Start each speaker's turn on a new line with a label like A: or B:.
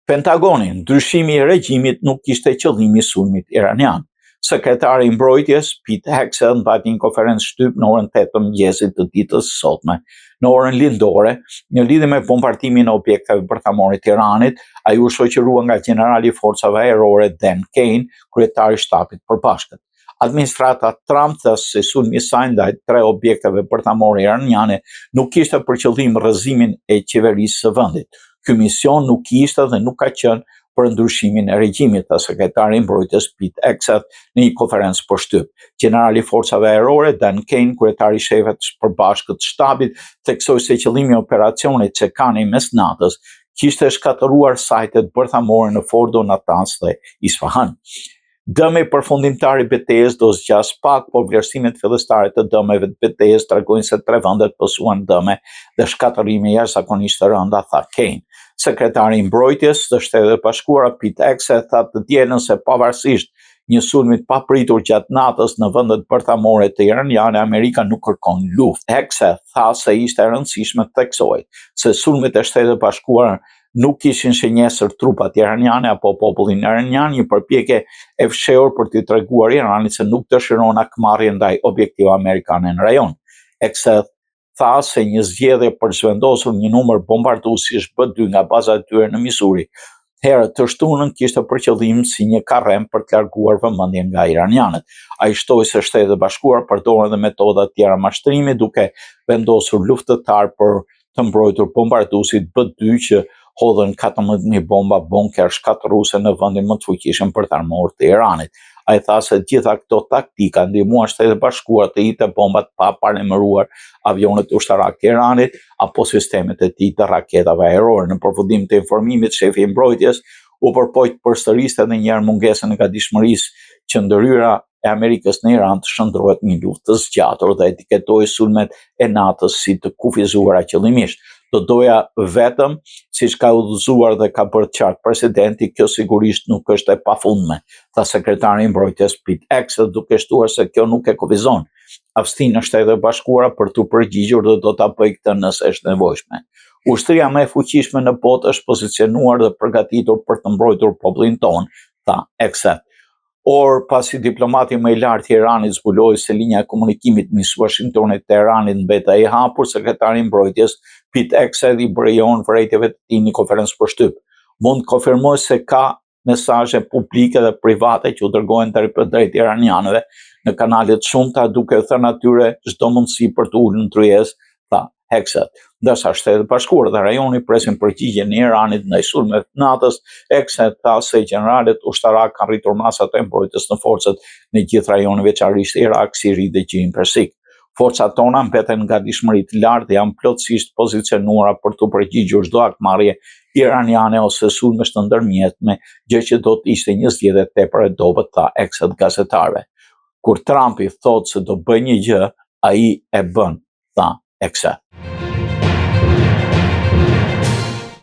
A: Pentagoni, ndryshimi i regjimit nuk ishte qëllimi i sulmit iranian. Sekretari i mbrojtjes Pete Hegseth mbajti një konferencë shtyp në orën 8 të mëngjesit të ditës së sotme. Në orën lindore, në lidhje me bombardimin e objekteve bërthamore të Iranit, ai u shoqërua nga generali i forcave ajrore Dan Kane, kryetari i shtapit përbashkët. Administrata Trump thos se sulmi i saj ndaj 3 objekteve bërthamore iraniane nuk kishte për qëllim rrëzimin e qeverisë së vendit. Ky mision nuk ishte dhe nuk ka qenë për ndryshimin e regjimit, tha sekretari i mbrojtjes Pete Hegseth në një konferencë poshtyp. Generali i forcave ajrore Dan Kane, kryetari i shefëve të përbashkët të shtabit, theksoi se qëllimi i operacionit që kanë mes natës kishte shkatëruar sajtet bërthamore në Fordo, Natanz dhe Isfahan. Dëmi përfundimtar i betejës do zgjas pak, por vlerësimet fillestare të dëmeve të betejës tregojnë se 3 vendet posuan dëme dhe shkatërime jashtëzakonisht të rënda, tha Kane. Sekretari i mbrojtjes të Shtetet e Bashkuara Pete Hegseth tha të dielën se pavarësisht një sulmi të papritur gjatë natës në vendet bërthamore të iraniane, Amerika nuk kërkon luftë. Hegseth tha se ishte e rëndësishme të theksojë se sulmet e Shtetet e Bashkuara nuk kishin shënjesër trupat iraniane apo popullin iranian, një përpjekje e fshehur për t'i treguar Iranit se nuk dëshiron akmarrje ndaj objektive amerikane në rajon. Hegseth tha se një zgjedhje për zhvendosur një numër bombarduesish B-2 nga baza e tyre në Missouri herët të shtunën kishte për qëllim si një karrem për të larguar vëmendjen nga iranianët. Ai shtoi se Shtetet e Bashkuara përdoren edhe metoda të tjera mashtrimi duke vendosur luftëtar për të mbrojtur bombarduesit B-2 që hodhën 14.000 bomba bunker shkatërruese në vendin më të fuqishëm për të armuar të Iranit. Ai tha se gjitha këto taktika ndihmuan Shtetet e Bashkuara të hiqte bombat pa paremëruar avionet ushtarak të Iranit apo sistemet e tij të raketave ajrore. Në përfundim të informimit, shefi i mbrojtjes u përpoq të përsëriste edhe një herë mungesën e gatishmërisë që ndërhyra e Amerikës në Iran të shndrohet një luftë të zgjatur dhe etiketoi sulmet e natës si të kufizuara qëllimisht. Do doja vetëm, siç ka udhëzuar dhe ka bërë qartë presidenti, kjo sigurisht nuk është e pafundme, tha sekretari i mbrojtjes Pete Hegseth, duke shtuar se kjo nuk e kufizon aftësinë e Shtetit e Bashkuara për t'u përgjigjur dhe do ta bëjë këtë nëse është nevojshme. Ushtria më e fuqishme në botë është pozicionuar dhe përgatitur për të mbrojtur popullin tonë, tha Hegseth. Or pasi diplomati më i lartë i Iranit zbuloi se linja e komunikimit mes Washingtonit dhe Teheranit mbeta e hapur, sekretari i mbrojtjes Pete Hegseth i bërejon vërejtjeve të tij në konferencë poshtyp. Mund të konfirmoj se ka mesazhe publike dhe private që u dërgohen drejt iranianëve në kanale të shumta duke thënë atyre çdo mundësi për të ulur në tryezë, tha Hegseth. Ndërsa Shtetet e Bashkuara dhe rajoni presin përgjigjen e Iranit ndaj sulmeve të natës, Hegseth tha se generalet ushtarak kanë rritur masat e mbrojtjes në forcat në gjithë rajonin, veçanërisht Irak, Siri dhe Gjirin Persik. Forcat tona mbeten nga dishmëri të lartë dhe janë plotësisht pozicionuara për të përgjigjur çdo akmarrje iraniane ose sulmesh të ndërmjetme, gjë që do të ishte një zgjedhje tepër e dobët, tha Hegseth gazetarëve. Kur Trumpi thotë se do bëjë një gjë, ai e bën, tha Hegseth.